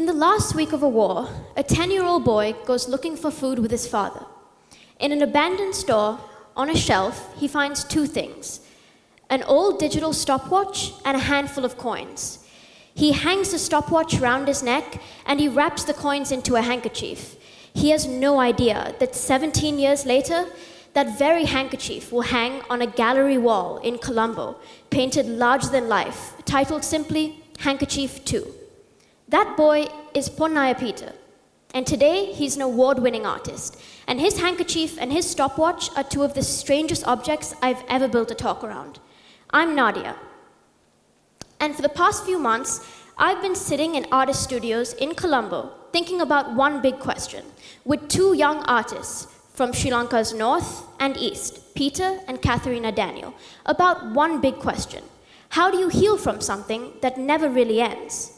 In the last week of a war, a 10-year-old boy goes looking for food with his father. In an abandoned store, on a shelf, he finds two things: an old digital stopwatch and a handful of coins. He hangs the stopwatch around his neck and he wraps the coins into a handkerchief. He has no idea that 17 years later, that very handkerchief will hang on a gallery wall in Colombo, painted larger than life, titled simply Handkerchief 2. That boy is Ponnaya Peter, and today he's an award-winning artist, and his handkerchief and his stopwatch are two of the strangest objects I've ever built a talk around. I'm Nadia, and for the past few months, I've been sitting in artist studios in Colombo thinking about one big question with two young artists from Sri Lanka's north and east, Peter and Katharina Daniel, about one big question: how do you heal from something that never really ends?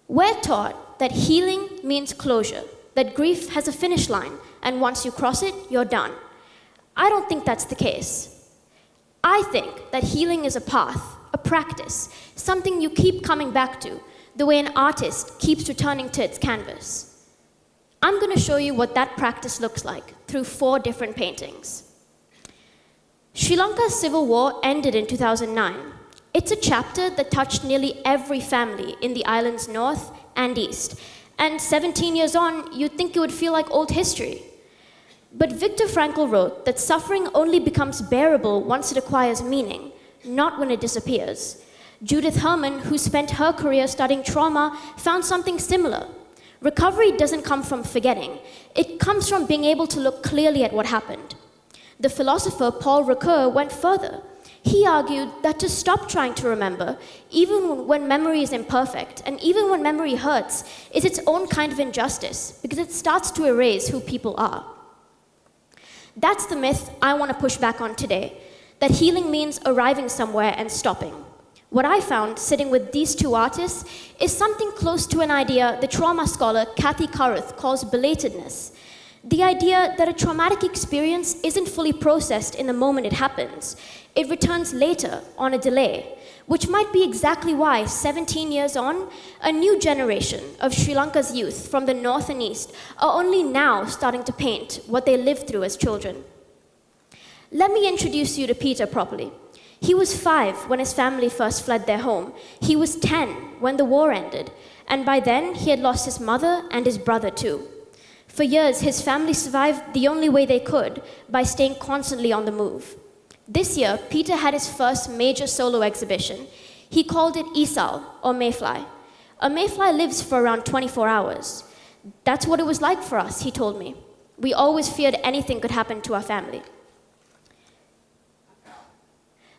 We're taught that healing means closure, that grief has a finish line, and once you cross it, you're done. I don't think that's the case. I think that healing is a path, a practice, something you keep coming back to, the way an artist keeps returning to its canvas. I'm going to show you what that practice looks like through 4 different paintings. Sri Lanka's civil war ended in 2009. It's a chapter that touched nearly every family in the island's north and east. And 17 years on, you'd think it would feel like old history. But Viktor Frankl wrote that suffering only becomes bearable once it acquires meaning, not when it disappears. Judith Herman, who spent her career studying trauma, found something similar. Recovery doesn't come from forgetting. It comes from being able to look clearly at what happened. The philosopher Paul Ricoeur went further. He argued that to stop trying to remember, even when memory is imperfect, and even when memory hurts, is its own kind of injustice, because it starts to erase who people are. That's the myth I want to push back on today, that healing means arriving somewhere and stopping. What I found sitting with these two artists is something close to an idea the trauma scholar Kathy Carruth calls belatedness. The idea that a traumatic experience isn't fully processed in the moment it happens. It returns later on a delay, which might be exactly why 17 years on, a new generation of Sri Lanka's youth from the north and east are only now starting to paint what they lived through as children. Let me introduce you to Peter properly. He was 5 when his family first fled their home. He was 10 when the war ended, and by then he had lost his mother and his brother too. For years, his family survived the only way they could, by staying constantly on the move. This year, Peter had his first major solo exhibition. He called it Isal, or mayfly. A mayfly lives for around 24 hours. That's what it was like for us, he told me. We always feared anything could happen to our family.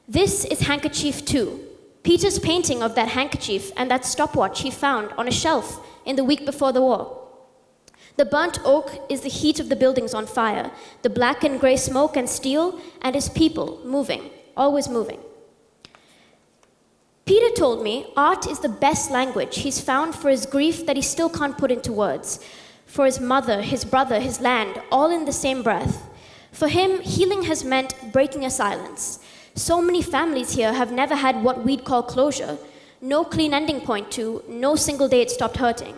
This is Handkerchief 2, Peter's painting of that handkerchief and that stopwatch he found on a shelf in the week before the war. The burnt oak is the heat of the buildings on fire, the black and gray smoke and steel, and his people moving, always moving. Peter told me art is the best language he's found for his grief that he still can't put into words, for his mother, his brother, his land, all in the same breath. For him, healing has meant breaking a silence. So many families here have never had what we'd call closure, no clean ending point to, no single day it stopped hurting.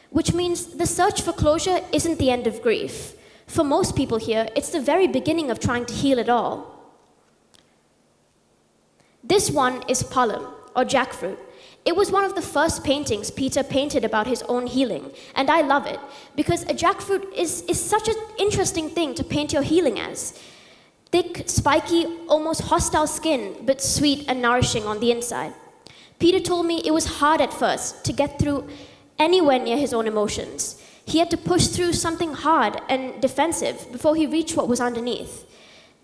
Which means the search for closure isn't the end of grief. For most people here, it's the very beginning of trying to heal it all. This one is Palam, or jackfruit. It was one of the first paintings Peter painted about his own healing, and I love it, because a jackfruit is such an interesting thing to paint your healing as. Thick, spiky, almost hostile skin, but sweet and nourishing on the inside. Peter told me it was hard at first to get through anywhere near his own emotions. He had to push through something hard and defensive before he reached what was underneath.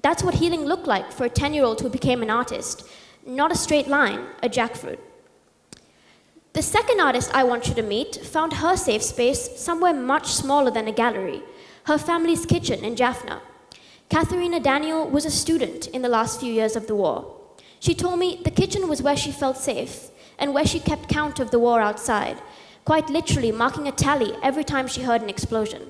That's what healing looked like for a 10-year-old who became an artist. Not a straight line, a jackfruit. The second artist I want you to meet found her safe space somewhere much smaller than a gallery, her family's kitchen in Jaffna. Katharina Daniel was a student in the last few years of the war. She told me the kitchen was where she felt safe and where she kept count of the war outside, quite literally marking a tally every time she heard an explosion.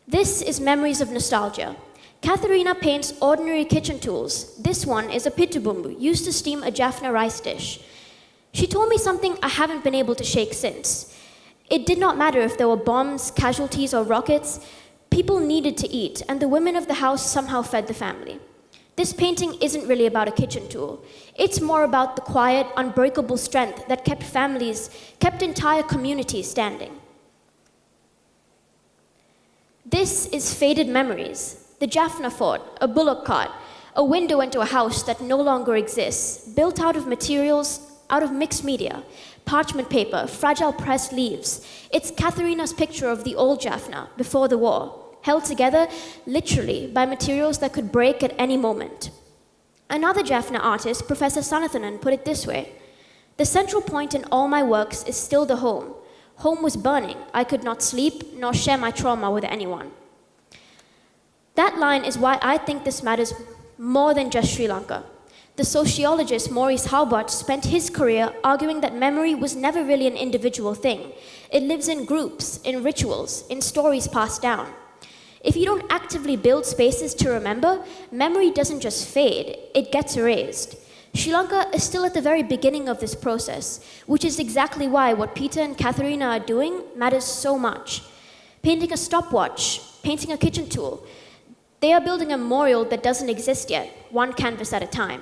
This is Memories of Nostalgia. Katharina paints ordinary kitchen tools. This one is a pitubumbu, used to steam a Jaffna rice dish. She told me something I haven't been able to shake since. It did not matter if there were bombs, casualties, or rockets. People needed to eat, and the women of the house somehow fed the family. This painting isn't really about a kitchen tool. It's more about the quiet, unbreakable strength that kept families, kept entire communities standing. This is Faded Memories, the Jaffna Fort, a bullock cart, a window into a house that no longer exists, built out of materials, out of mixed media, parchment paper, fragile pressed leaves. It's Katharina's picture of the old Jaffna before the war, held together literally by materials that could break at any moment. Another Jaffna artist, Professor Sanathanan, put it this way: "The central point in all my works is still the home. Home was burning. I could not sleep nor share my trauma with anyone." That line is why I think this matters more than just Sri Lanka. The sociologist Maurice Halbert spent his career arguing that memory was never really an individual thing. It lives in groups, in rituals, in stories passed down. If you don't actively build spaces to remember, memory doesn't just fade, it gets erased. Sri Lanka is still at the very beginning of this process, which is exactly why what Peter and Katharina are doing matters so much. Painting a stopwatch, painting a kitchen tool, they are building a memorial that doesn't exist yet, one canvas at a time.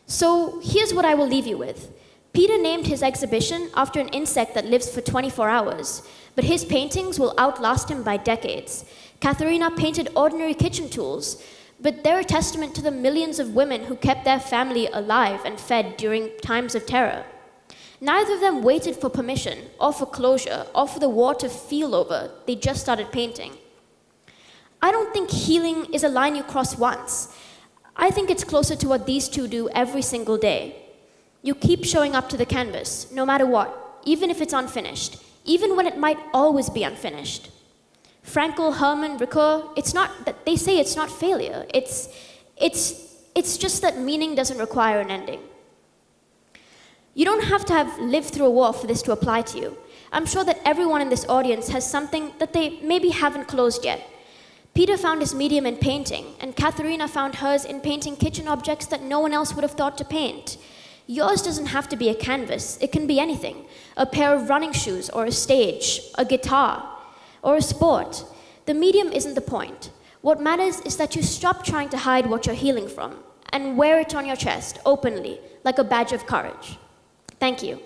So here's what I will leave you with. Peter named his exhibition after an insect that lives for 24 hours, but his paintings will outlast him by decades. Katharina painted ordinary kitchen tools, but they're a testament to the millions of women who kept their family alive and fed during times of terror. Neither of them waited for permission, or for closure, or for the war to feel over. They just started painting. I don't think healing is a line you cross once. I think it's closer to what these two do every single day. You keep showing up to the canvas, no matter what, even if it's unfinished, even when it might always be unfinished. Frankel, Herman, Ricoeur, it's not that they say it's not failure. It's just that meaning doesn't require an ending. You don't have to have lived through a war for this to apply to you. I'm sure that everyone in this audience has something that they maybe haven't closed yet. Peter found his medium in painting, and Katharina found hers in painting kitchen objects that no one else would have thought to paint. Yours doesn't have to be a canvas. It can be anything. A pair of running shoes, or a stage, a guitar, or a sport. The medium isn't the point. What matters is that you stop trying to hide what you're healing from and wear it on your chest openly, like a badge of courage. Thank you.